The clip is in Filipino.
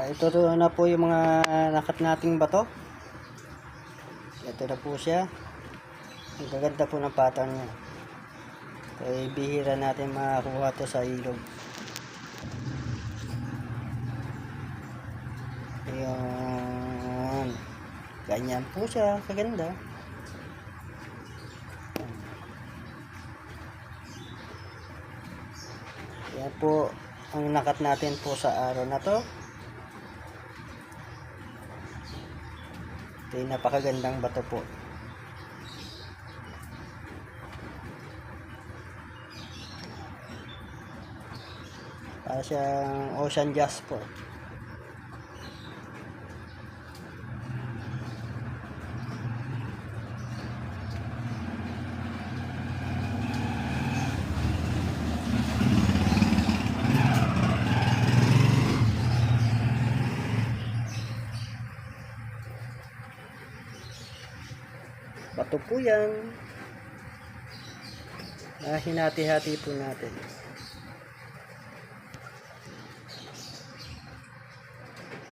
Ito na po yung mga nakat nating bato. Ito na po siya. Ang gaganda po ng patang niya. Kaya bihira natin makakuha to sa ilog. Ayan. Ganyan po siya. Kaganda. Yan po ang nakat natin po sa araw na to. Ito yung napakagandang bato po. Para siyang ocean jasper. Bato po yan. Hinati-hati po natin.